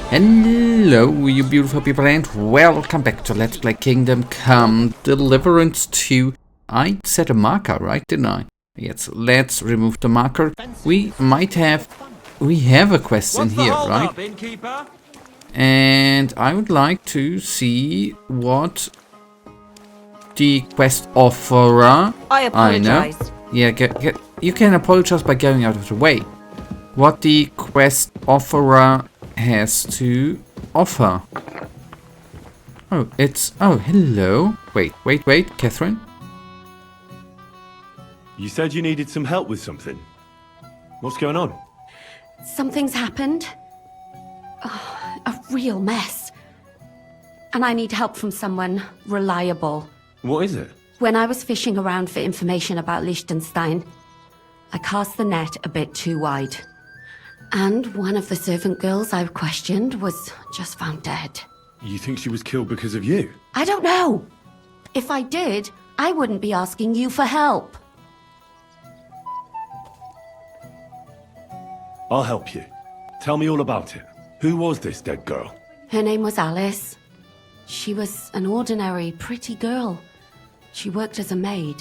Hello, you beautiful people, and welcome back to Let's Play Kingdom Come Deliverance II. I set a marker, right, didn't I? Yes, let's remove the marker. We have a quest in here, right? And I would like to see what the quest offerer... I apologize. Yeah, you can apologize by going out of the way. What the quest offerer has to offer. Oh, oh, hello. Wait, Catherine. You said you needed some help with something. What's going on? Something's happened. A real mess. And I need help from someone reliable. What is it? When I was fishing around for information about Liechtenstein, I cast the net a bit too wide. And one of the servant girls I questioned was just found dead. You think she was killed because of you? I don't know. If I did, I wouldn't be asking you for help. I'll help you. Tell me all about it. Who was this dead girl? Her name was Alice. She was an ordinary, pretty girl. She worked as a maid.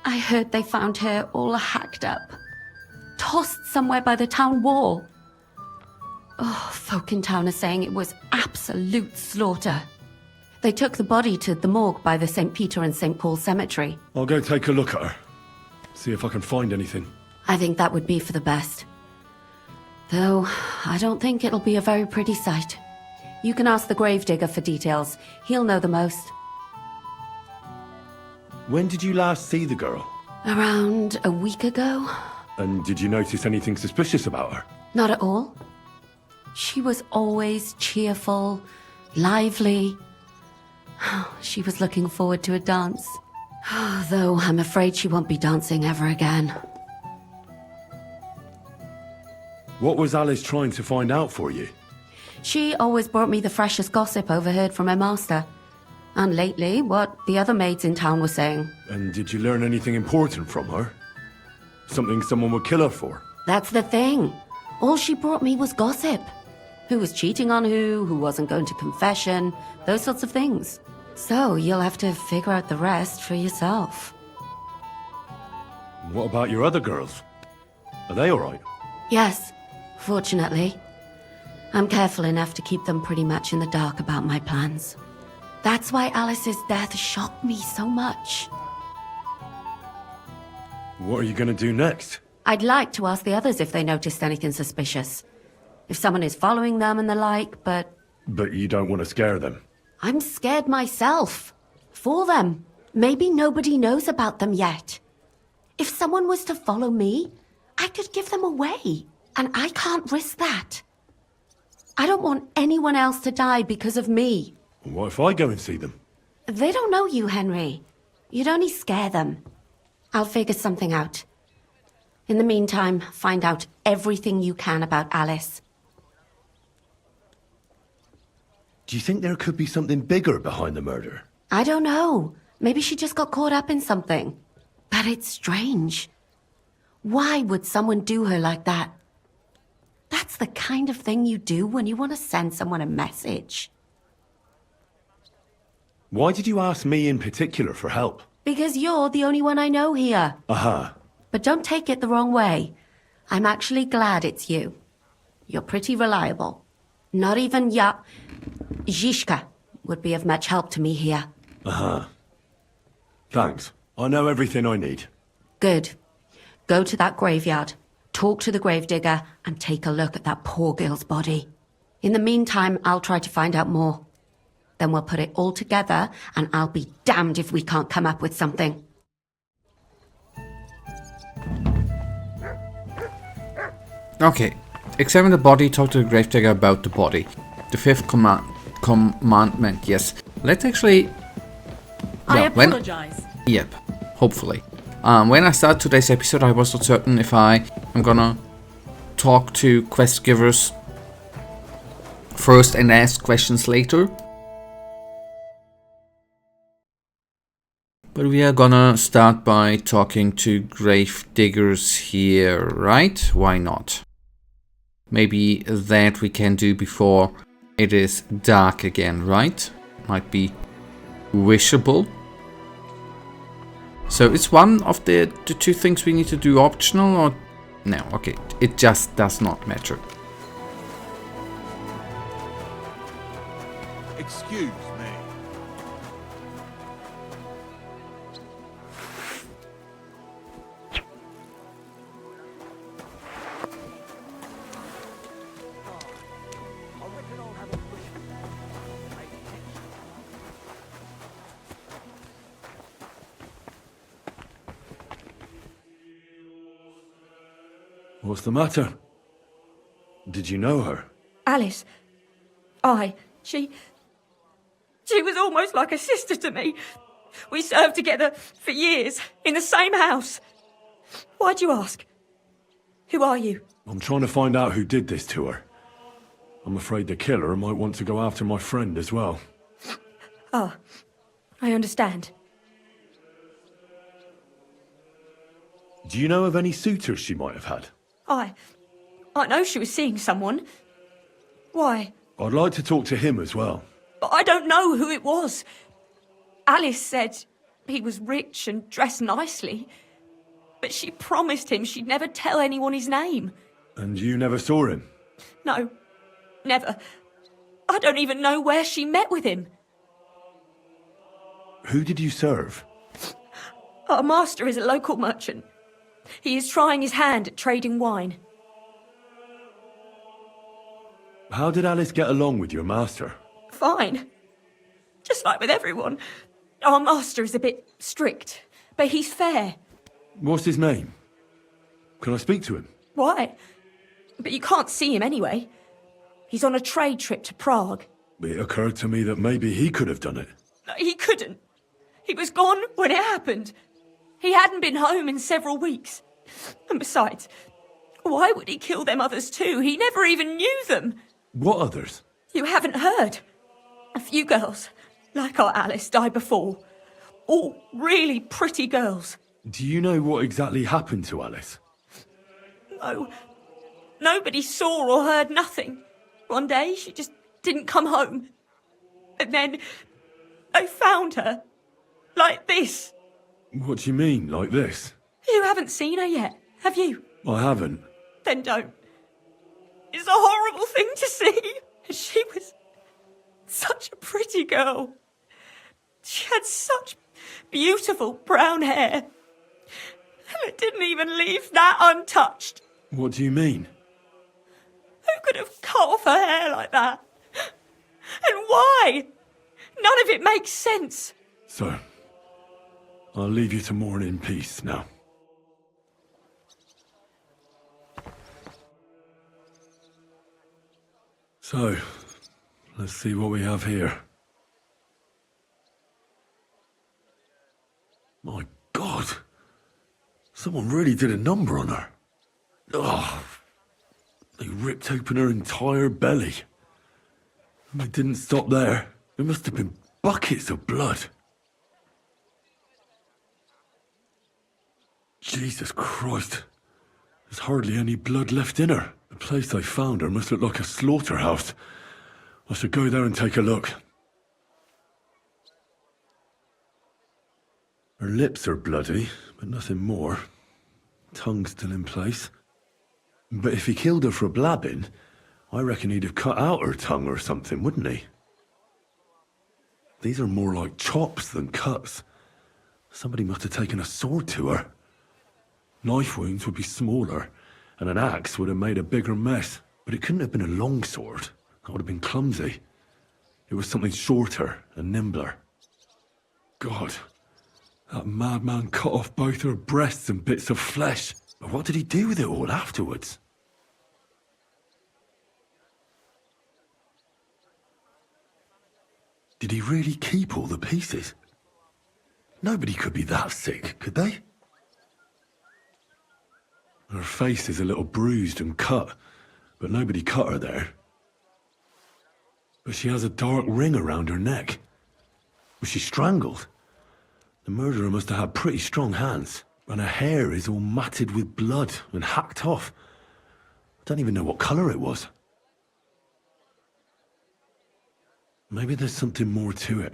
I heard they found her all hacked up. Tossed somewhere by the town wall. Oh, folk in town are saying it was absolute slaughter. They took the body to the morgue by the St. Peter and St. Paul cemetery. I'll go take a look at her. See if I can find anything. I think that would be for the best. Though, I don't think it'll be a very pretty sight. You can ask the gravedigger for details. He'll know the most. When did you last see the girl? Around a week ago? And did you notice anything suspicious about her? Not at all. She was always cheerful, lively. She was looking forward to a dance. Though I'm afraid she won't be dancing ever again. What was Alice trying to find out for you? She always brought me the freshest gossip overheard from her master. And lately, what the other maids in town were saying. And did you learn anything important from her? Something someone would kill her for? That's the thing. All she brought me was gossip. Who was cheating on who wasn't going to confession, those sorts of things. So you'll have to figure out the rest for yourself. What about your other girls? Are they all right? Yes, fortunately. I'm careful enough to keep them pretty much in the dark about my plans. That's why Alice's death shocked me so much. What are you going to do next? I'd like to ask the others if they noticed anything suspicious. If someone is following them and the like, but... But you don't want to scare them? I'm scared myself. For them. Maybe nobody knows about them yet. If someone was to follow me, I could give them away. And I can't risk that. I don't want anyone else to die because of me. What if I go and see them? They don't know you, Henry. You'd only scare them. I'll figure something out. In the meantime, find out everything you can about Alice. Do you think there could be something bigger behind the murder? I don't know. Maybe she just got caught up in something. But it's strange. Why would someone do her like that? That's the kind of thing you do when you want to send someone a message. Why did you ask me in particular for help? Because you're the only one I know here. Aha. But don't take it the wrong way. I'm actually glad it's you. You're pretty reliable. Not even Zhishka would be of much help to me here. Aha. Thanks. I know everything I need. Good. Go to that graveyard, talk to the gravedigger, and take a look at that poor girl's body. In the meantime, I'll try to find out more. Then we'll put it all together, and I'll be damned if we can't come up with something. Okay. Examine the body, talk to the gravedigger about the body. The fifth commandment, yes. Let's actually... I apologize. Yep, hopefully. When I started today's episode, I wasn't certain if I'm gonna talk to quest givers first and ask questions later. But we are gonna start by talking to grave diggers here, right? Why not? maybe that we can do before it is dark again, right? Might be wishable. So is one of the two things we need to do optional, or no? Okay, it just does not matter. Excuse me. What's the matter? Did you know her? Alice. She was almost like a sister to me. We served together for years, in the same house. Why'd you ask? Who are you? I'm trying to find out who did this to her. I'm afraid the killer might want to go after my friend as well. Ah, I understand. Do you know of any suitors she might have had? I know she was seeing someone. Why? I'd like to talk to him as well. But I don't know who it was. Alice said he was rich and dressed nicely. But she promised him she'd never tell anyone his name. And you never saw him? No, never. I don't even know where she met with him. Who did you serve? Our master is a local merchant. He is trying his hand at trading wine. How did Alice get along with your master? Fine. Just like with everyone. Our master is a bit strict, but he's fair. What's his name? Can I speak to him? Why? But you can't see him anyway. He's on a trade trip to Prague. It occurred to me that maybe he could have done it. No, he couldn't. He was gone when it happened. He hadn't been home in several weeks. And besides, why would he kill them others too? He never even knew them. What others? You haven't heard. A few girls, like our Alice, died before. All really pretty girls. Do you know what exactly happened to Alice? No. Nobody saw or heard nothing. One day, she just didn't come home. And then they found her. Like this. What do you mean, like this? You haven't seen her yet, have you? I haven't. Then don't. It's a horrible thing to see. She was such a pretty girl. She had such beautiful brown hair. And it didn't even leave that untouched. What do you mean? Who could have cut off her hair like that? And why? None of it makes sense. So, I'll leave you to mourn in peace now. So, let's see what we have here. My God! Someone really did a number on her. Oh, they ripped open her entire belly. And they didn't stop there. There must have been buckets of blood. Jesus Christ. There's hardly any blood left in her. The place I found her must look like a slaughterhouse. I should go there and take a look. Her lips are bloody, but nothing more. Tongue still in place. But if he killed her for blabbing, I reckon he'd have cut out her tongue or something, wouldn't he? These are more like chops than cuts. Somebody must have taken a sword to her. Knife wounds would be smaller, and an axe would have made a bigger mess. But it couldn't have been a long sword. That would have been clumsy. It was something shorter and nimbler. God, that madman cut off both her breasts and bits of flesh. But what did he do with it all afterwards? Did he really keep all the pieces? Nobody could be that sick, could they? Her face is a little bruised and cut, but nobody cut her there. But she has a dark ring around her neck. Was she strangled? The murderer must have had pretty strong hands, and her hair is all matted with blood and hacked off. Don't even know what colour it was. Maybe there's something more to it.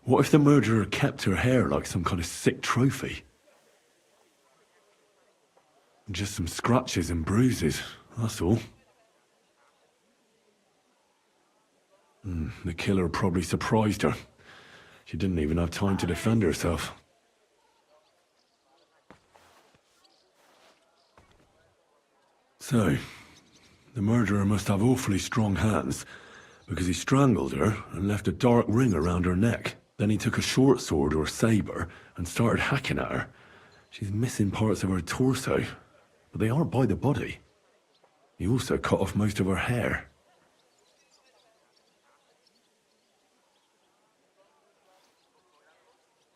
What if the murderer kept her hair like some kind of sick trophy? Just some scratches and bruises, that's all. The killer probably surprised her. She didn't even have time to defend herself. So, the murderer must have awfully strong hands, because he strangled her and left a dark ring around her neck. Then he took a short sword or saber and started hacking at her. She's missing parts of her torso, but they aren't by the body. He also cut off most of her hair.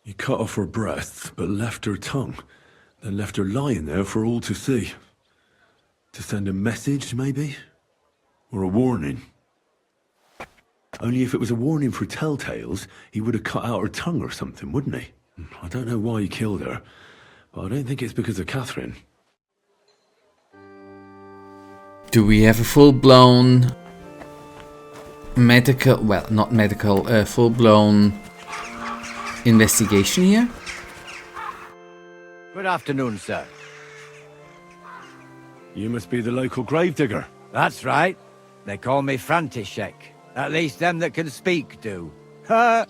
He cut off her breasts, but left her tongue, then left her lying there for all to see. To send a message, maybe? Or a warning? Only if it was a warning for telltales, he would have cut out her tongue or something, wouldn't he? I don't know why he killed her, but I don't think it's because of Catherine. Do we have a full-blown medical, well, not medical, full-blown investigation here? Good afternoon, sir. You must be the local gravedigger. That's right. They call me František. At least them that can speak do. Ha!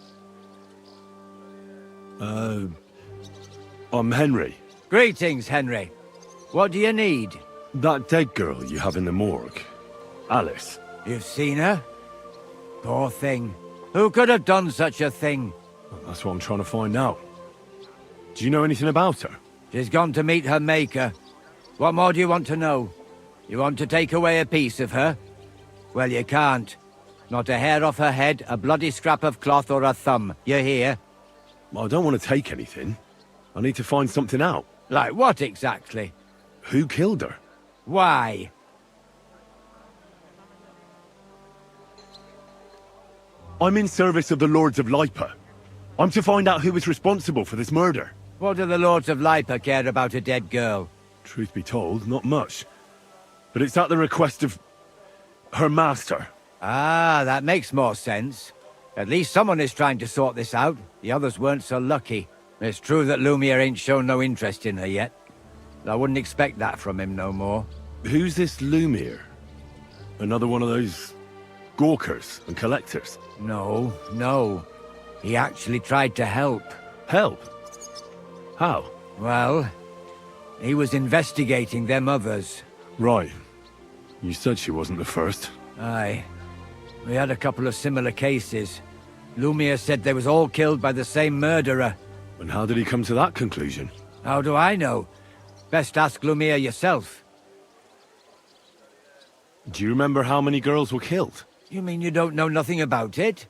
I'm Henry. Greetings, Henry. What do you need? That dead girl you have in the morgue. Alice. You've seen her? Poor thing. Who could have done such a thing? Well, that's what I'm trying to find out. Do you know anything about her? She's gone to meet her maker. What more do you want to know? You want to take away a piece of her? Well, you can't. Not a hair off her head, a bloody scrap of cloth or a thumb. You hear? Well, I don't want to take anything. I need to find something out. Like what exactly? Who killed her? Why? I'm in service of the Lords of Lipa. I'm to find out who was responsible for this murder. What do the Lords of Lipa care about a dead girl? Truth be told, not much. But it's at the request of her master. Ah, that makes more sense. At least someone is trying to sort this out. The others weren't so lucky. It's true that Lumiere ain't shown no interest in her yet. I wouldn't expect that from him no more. Who's this Lumiere? Another one of those gawkers and collectors? No. He actually tried to help. Help? How? Well, he was investigating them others. Right. You said she wasn't the first. Aye. We had a couple of similar cases. Lumiere said they was all killed by the same murderer. And how did he come to that conclusion? How do I know? Best ask Lumiere yourself. Do you remember how many girls were killed? You mean you don't know nothing about it?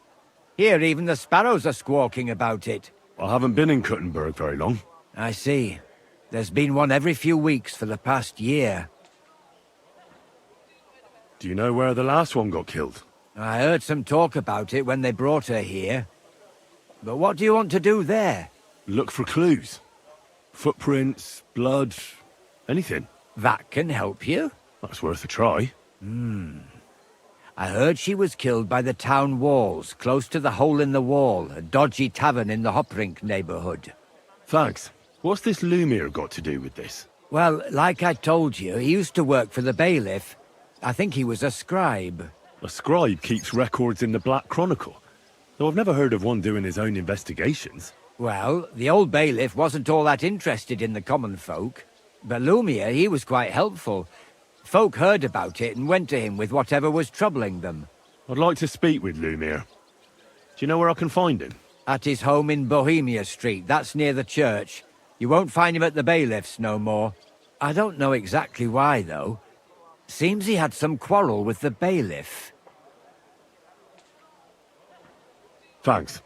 Here, even the sparrows are squawking about it. I haven't been in Kuttenberg very long. I see. There's been one every few weeks for the past year. Do you know where the last one got killed? I heard some talk about it when they brought her here. But what do you want to do there? Look for clues. Footprints, blood, anything. That can help you. That's worth a try. I heard she was killed by the town walls, close to the Hole in the Wall, a dodgy tavern in the Hoprink neighborhood. Thanks. What's this Lumiere got to do with this? Well, like I told you, he used to work for the bailiff. I think he was a scribe. A scribe keeps records in the Black Chronicle, though I've never heard of one doing his own investigations. Well, the old bailiff wasn't all that interested in the common folk. But Lumiere, he was quite helpful. Folk heard about it and went to him with whatever was troubling them. I'd like to speak with Lumiere. Do you know where I can find him? At his home in Bohemia Street, that's near the church. You won't find him at the bailiff's no more. I don't know exactly why, though. Seems he had some quarrel with the bailiff. Thanks.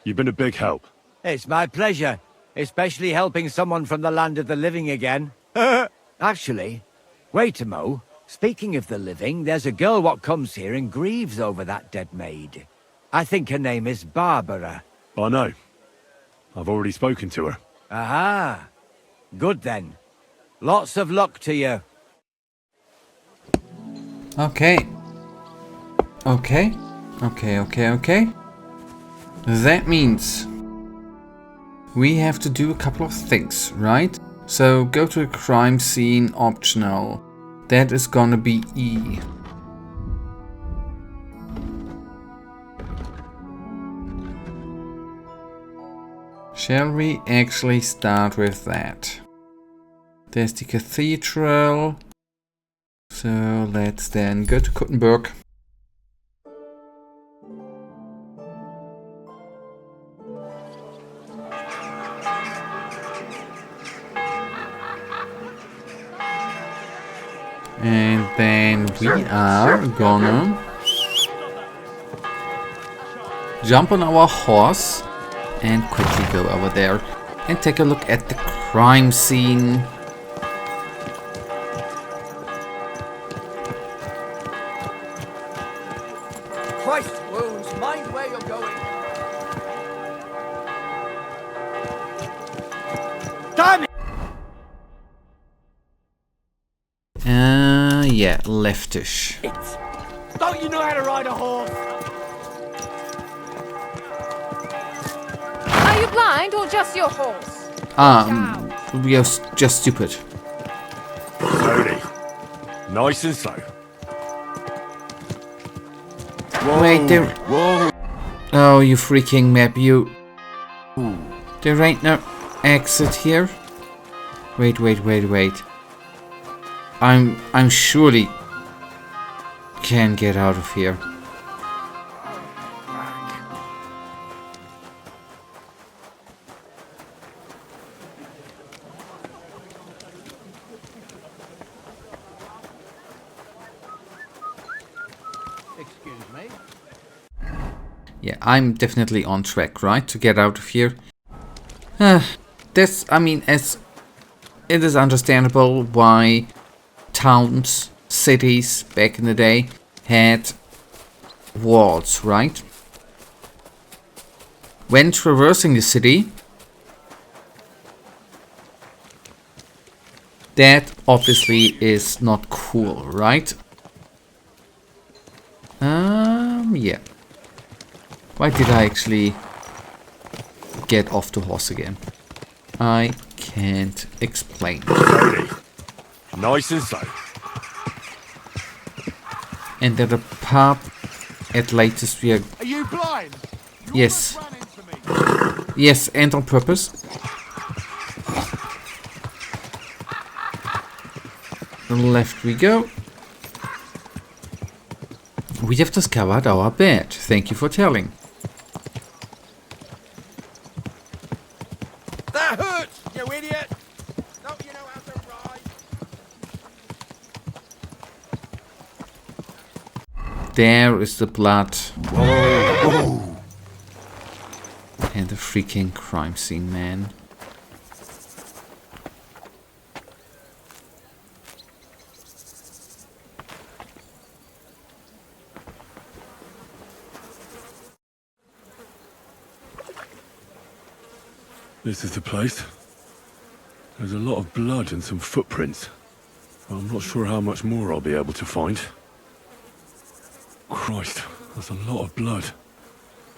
You've been a big help. It's my pleasure, especially helping someone from the land of the living again. Actually, wait a mo. Speaking of the living, there's a girl what comes here and grieves over that dead maid. I think her name is Barbara. I know. I've already spoken to her. Aha. Good then. Lots of luck to you. Okay. Okay. Okay. That means we have to do a couple of things, right? So go to a crime scene, optional. That is gonna be E. Shall we actually start with that? There's the cathedral. So let's then go to Kuttenberg. And then we are gonna jump on our horse and quickly go over there and take a look at the crime scene. Christ wounds, mind where you're going. Damn it! Yeah, leftish. Don't you know how to ride a horse? Are you blind or just your horse? We are just stupid. Slowly. Nice and slow. Wait, there. Whoa. Oh, you freaking map, you. There ain't no exit here. Wait. I'm surely can get out of here. Excuse me. Yeah, I'm definitely on track, right? To get out of here. This, I mean, as it is understandable why towns, cities back in the day had walls, right? When traversing the city, that obviously is not cool, right? Yeah. Why did I actually get off the horse again? I can't explain. Slowly. Nice and slow. And at a pub, at latest we are... Are you blind? Yes. Ran into me. Yes, and on purpose. Left we go. We have discovered our bed. Thank you for telling. That hurts, you idiot! Don't you know how to ride? There is the blood. Whoa. And the freaking crime scene, man. This is the place. There's a lot of blood and some footprints. I'm not sure how much more I'll be able to find. Christ, that's a lot of blood.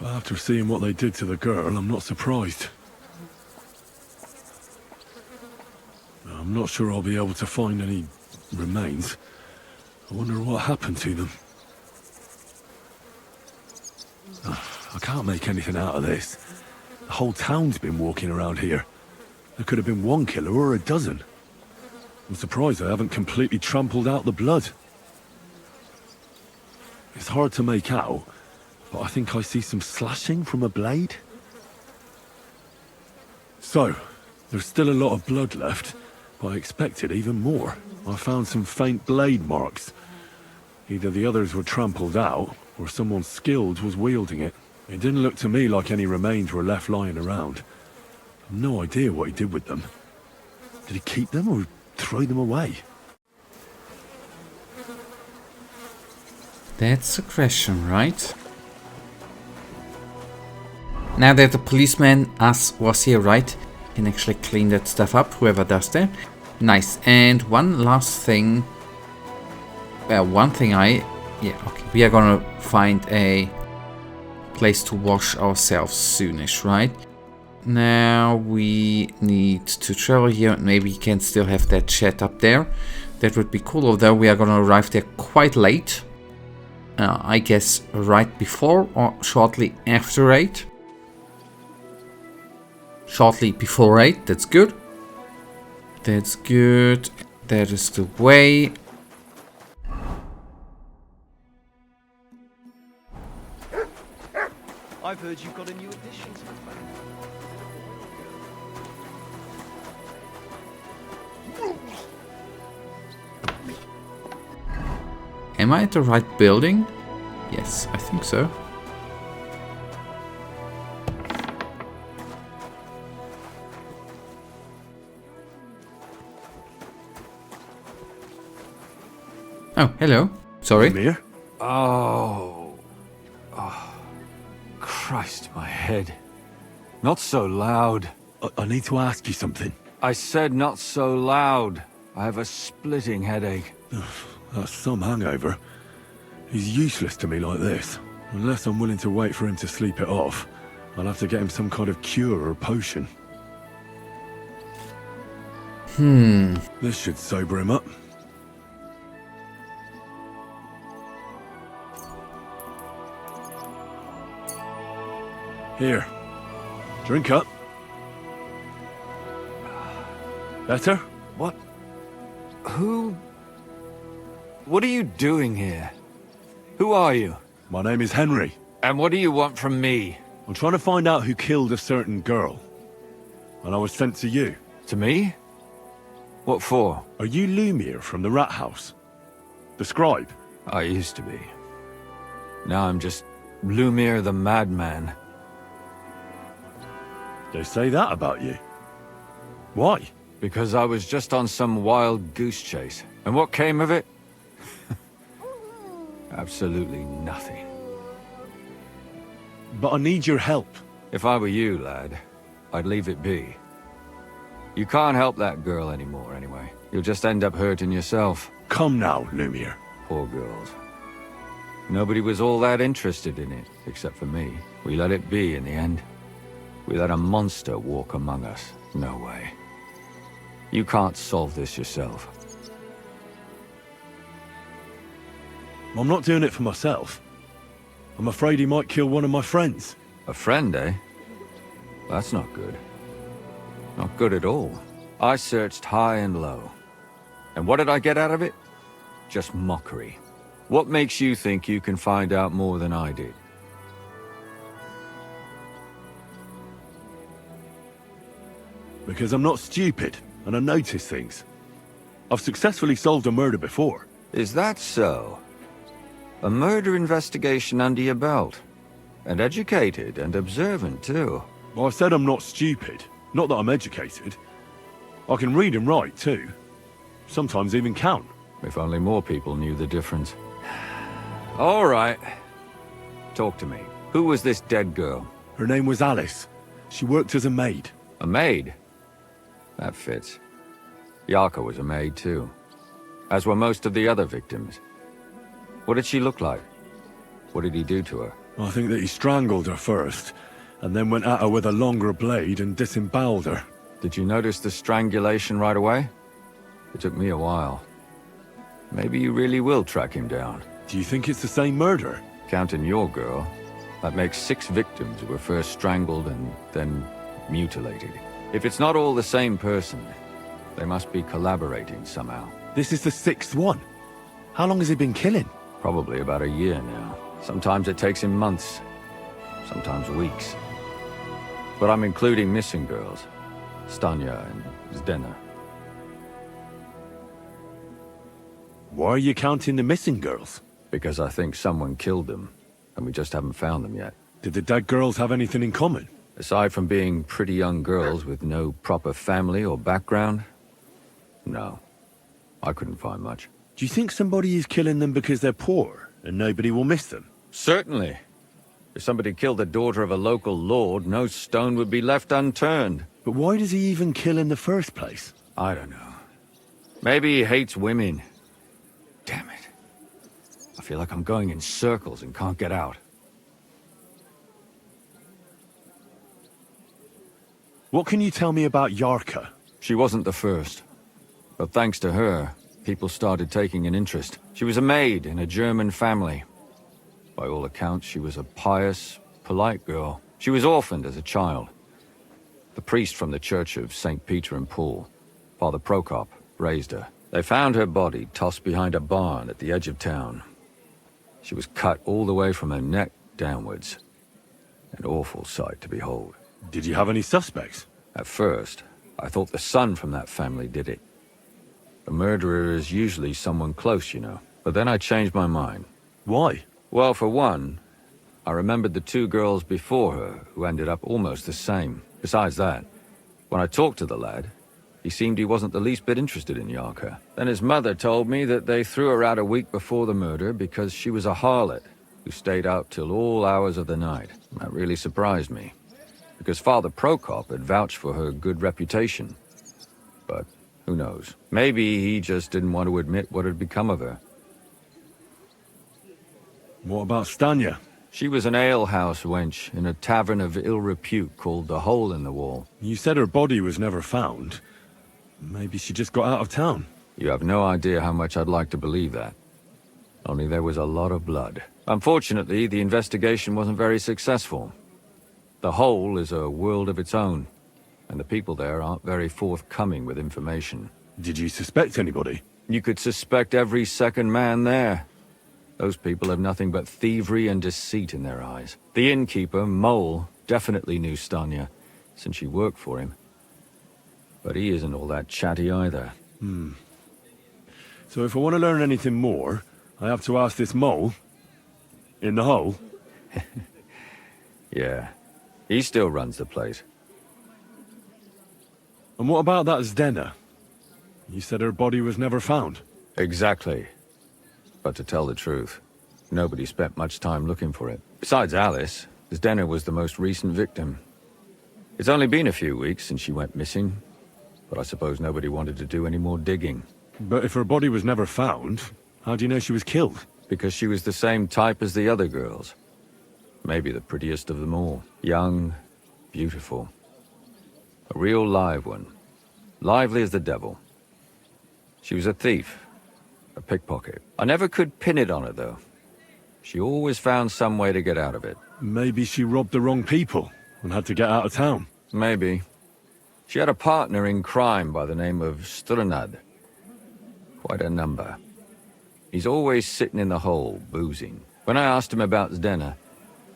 But after seeing what they did to the girl, I'm not surprised. I'm not sure I'll be able to find any remains. I wonder what happened to them. I can't make anything out of this. The whole town's been walking around here. There could have been one killer or a dozen. I'm surprised I haven't completely trampled out the blood. It's hard to make out, but I think I see some slashing from a blade. So, there's still a lot of blood left, but I expected even more. I found some faint blade marks. Either the others were trampled out, or someone skilled was wielding it. It didn't look to me like any remains were left lying around. I've no idea what he did with them. Did he keep them or throw them away? That's the question, right? Now that the policeman, us, was here, right? Can actually clean that stuff up, whoever does that. Nice. And one last thing. one thing yeah, okay. We are gonna find a place to wash ourselves soonish, right? Now we need to travel here. Maybe we can still have that chat up there. That would be cool, although we are gonna arrive there quite late. I guess right before or shortly after 8. Shortly before 8, that's good. That's good. That is the way. I've heard you've got a new addition to the family. Am I at the right building? Yes, I think so. Oh, hello. Sorry. Amir? Oh. Christ, my head. Not so loud. I need to ask you something. I said not so loud. I have a splitting headache. That's some hangover. He's useless to me like this. Unless I'm willing to wait for him to sleep it off, I'll have to get him some kind of cure or potion. This should sober him up. Here. Drink up. Better? What? Who? What are you doing here? Who are you? My name is Henry. And what do you want from me? I'm trying to find out who killed a certain girl. And I was sent to you. To me? What for? Are you Lumiere from the Rat House? The scribe? I used to be. Now I'm just Lumiere the Madman. They say that about you. Why? Because I was just on some wild goose chase. And what came of it? Absolutely nothing. But I need your help. If I were you, lad, I'd leave it be. You can't help that girl anymore, anyway. You'll just end up hurting yourself. Come now, Lumiere. Poor girls. Nobody was all that interested in it, except for me. We let it be in the end. We let a monster walk among us. No way. You can't solve this yourself. I'm not doing it for myself. I'm afraid he might kill one of my friends. A friend, eh? That's not good. Not good at all. I searched high and low. And what did I get out of it? Just mockery. What makes you think you can find out more than I did? Because I'm not stupid, and I notice things. I've successfully solved a murder before. Is that so? A murder investigation under your belt. And educated and observant, too. Well, I said I'm not stupid, not that I'm educated. I can read and write, too. Sometimes even count. If only more people knew the difference. All right. Talk to me. Who was this dead girl? Her name was Alice. She worked as a maid. A maid? That fits. Yarka was a maid, too. As were most of the other victims. What did she look like? What did he do to her? I think that he strangled her first, and then went at her with a longer blade and disemboweled her. Did you notice the strangulation right away? It took me a while. Maybe you really will track him down. Do you think it's the same murder? Counting your girl, that makes 6 victims who were first strangled and then mutilated. If it's not all the same person, they must be collaborating somehow. This is the 6th one. How long has he been killing? Probably about a year now. Sometimes it takes him months, sometimes weeks. But I'm including missing girls. Stanya and Zdena. Why are you counting the missing girls? Because I think someone killed them, and we just haven't found them yet. Did the dead girls have anything in common? Aside from being pretty young girls with no proper family or background, no. I couldn't find much. Do you think somebody is killing them because they're poor, and nobody will miss them? Certainly. If somebody killed the daughter of a local lord, no stone would be left unturned. But why does he even kill in the first place? I don't know. Maybe he hates women. Damn it. feel like I'm going in circles and can't get out. What can you tell me about Yarka? She wasn't the first. But thanks to her, people started taking an interest. She was a maid in a German family. By all accounts, she was a pious, polite girl. She was orphaned as a child. The priest from the Church of St. Peter and Paul, Father Prokop, raised her. They found her body tossed behind a barn at the edge of town. She was cut all the way from her neck downwards. An awful sight to behold. Did you have any suspects? At first, I thought the son from that family did it. A murderer is usually someone close, you know. But then I changed my mind. Why? Well, for one, I remembered the two girls before her who ended up almost the same. Besides that, when I talked to the lad, he seemed he wasn't the least bit interested in Yarka. Then his mother told me that they threw her out a week before the murder because she was a harlot who stayed out till all hours of the night. That really surprised me, because Father Prokop had vouched for her good reputation. But who knows? Maybe he just didn't want to admit what had become of her. What about Stanya? She was an alehouse wench in a tavern of ill repute called the Hole in the Wall. You said her body was never found. Maybe she just got out of town. You have no idea how much I'd like to believe that. Only there was a lot of blood. Unfortunately, the investigation wasn't very successful. The Hole is a world of its own, and the people there aren't very forthcoming with information. Did you suspect anybody? You could suspect every second man there. Those people have nothing but thievery and deceit in their eyes. The innkeeper, Mole, definitely knew Stanya, since she worked for him. But he isn't all that chatty either. So if I want to learn anything more, I have to ask this Mole? In the hole? Yeah. He still runs the place. And what about that Zdena? You said her body was never found. Exactly. But to tell the truth, nobody spent much time looking for it. Besides Alice, Zdena was the most recent victim. It's only been a few weeks since she went missing, but I suppose nobody wanted to do any more digging. But if her body was never found, how do you know she was killed? Because she was the same type as the other girls. Maybe the prettiest of them all. Young, beautiful. A real live one. Lively as the devil. She was a thief. A pickpocket. I never could pin it on her, though. She always found some way to get out of it. Maybe she robbed the wrong people and had to get out of town. Maybe. She had a partner in crime by the name of Strunad. Quite a number. He's always sitting in the hole, boozing. When I asked him about Zdena,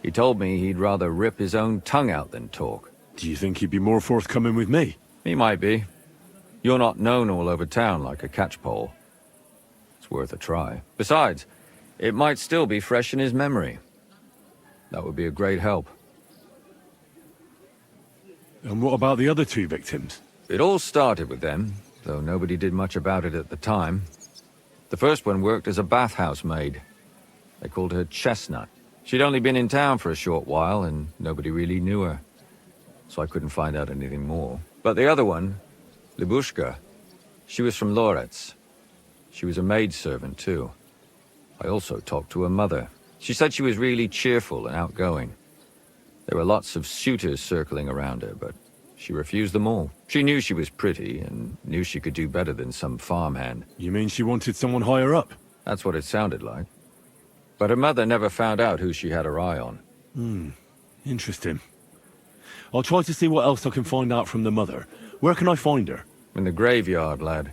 he told me he'd rather rip his own tongue out than talk. Do you think he'd be more forthcoming with me? He might be. You're not known all over town like a catchpole. It's worth a try. Besides, it might still be fresh in his memory. That would be a great help. And what about the other two victims? It all started with them, though nobody did much about it at the time. The first one worked as a bathhouse maid. They called her Chestnut. She'd only been in town for a short while, and nobody really knew her. So I couldn't find out anything more. But the other one, Libushka, she was from Loretz. She was a maidservant, too. I also talked to her mother. She said she was really cheerful and outgoing. There were lots of suitors circling around her, but she refused them all. She knew she was pretty, and knew she could do better than some farmhand. You mean she wanted someone higher up? That's what it sounded like. But her mother never found out who she had her eye on. Interesting. I'll try to see what else I can find out from the mother. Where can I find her? In the graveyard, lad.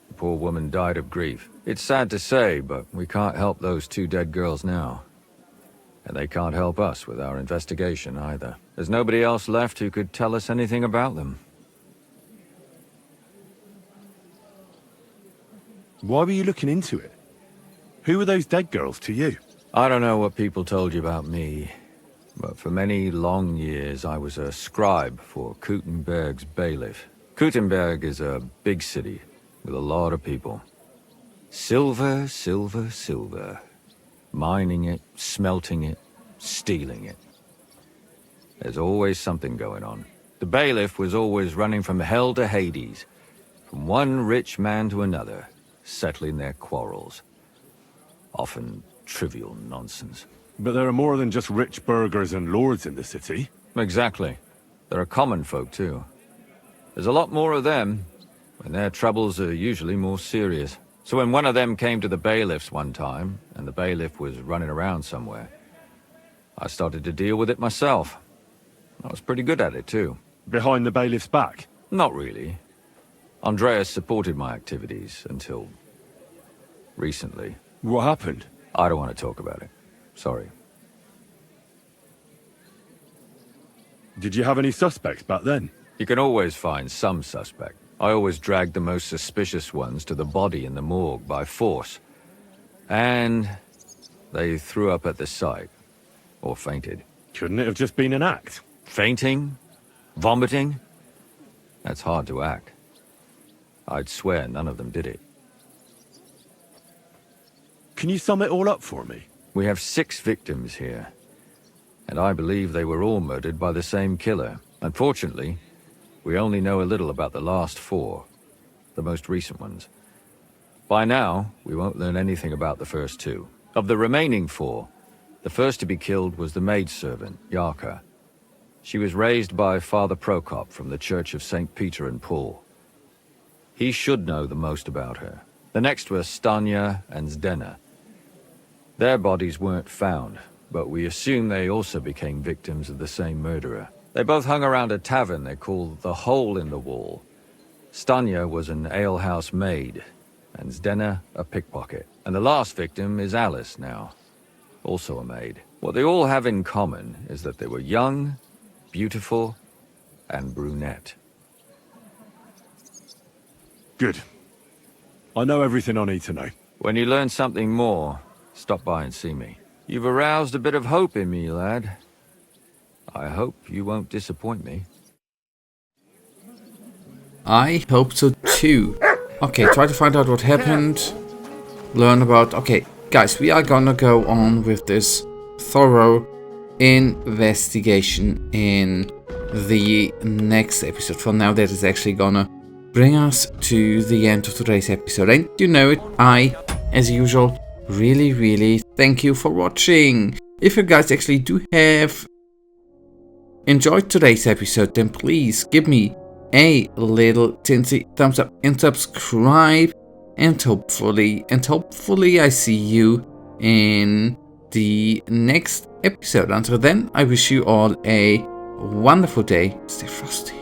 The poor woman died of grief. It's sad to say, but we can't help those two dead girls now. And they can't help us with our investigation either. There's nobody else left who could tell us anything about them. Why were you looking into it? Who were those dead girls to you? I don't know what people told you about me, but for many long years I was a scribe for Kuttenberg's bailiff. Kuttenberg is a big city with a lot of people. Silver, silver, silver. Mining it, smelting it, stealing it. There's always something going on. The bailiff was always running from hell to Hades, from one rich man to another, settling their quarrels. Often trivial nonsense. But there are more than just rich burghers and lords in the city. Exactly. There are common folk too. There's a lot more of them, and their troubles are usually more serious. So when one of them came to the bailiffs one time, and the bailiff was running around somewhere, I started to deal with it myself. I was pretty good at it too. Behind the bailiff's back. Not really. Andreas supported my activities until recently. What happened? I don't want to talk about it. Sorry. Did you have any suspects back then? You can always find some suspect. I always dragged the most suspicious ones to the body in the morgue by force. And they threw up at the sight. Or fainted. Couldn't it have just been an act? Fainting? Vomiting? That's hard to act. I'd swear none of them did it. Can you sum it all up for me? We have 6 victims here. And I believe they were all murdered by the same killer. Unfortunately, we only know a little about the last 4. The most recent ones. By now, we won't learn anything about the first 2. Of the remaining 4, the first to be killed was the maidservant, Yarka. She was raised by Father Prokop from the Church of St. Peter and Paul. He should know the most about her. The next were Stanya and Zdena. Their bodies weren't found, but we assume they also became victims of the same murderer. They both hung around a tavern they called the Hole in the Wall. Stanya was an alehouse maid, and Zdena a pickpocket. And the last victim is Alice now. Also a maid. What they all have in common is that they were young, beautiful, and brunette. Good. I know everything I need to know. When you learn something more, stop by and see me. You've aroused a bit of hope in me, lad. I hope you won't disappoint me. I hope so too. Okay, try to find out what happened. Learn about... Okay, guys, we are gonna go on with this thorough investigation in the next episode. For now, that is actually gonna bring us to the end of today's episode. And you know it, I, as usual, really thank you for watching. If you guys actually do have enjoyed today's episode, then please give me a little tinsy thumbs up and subscribe. And hopefully I see you in the next episode. Until then, I wish you all a wonderful day. Stay frosty.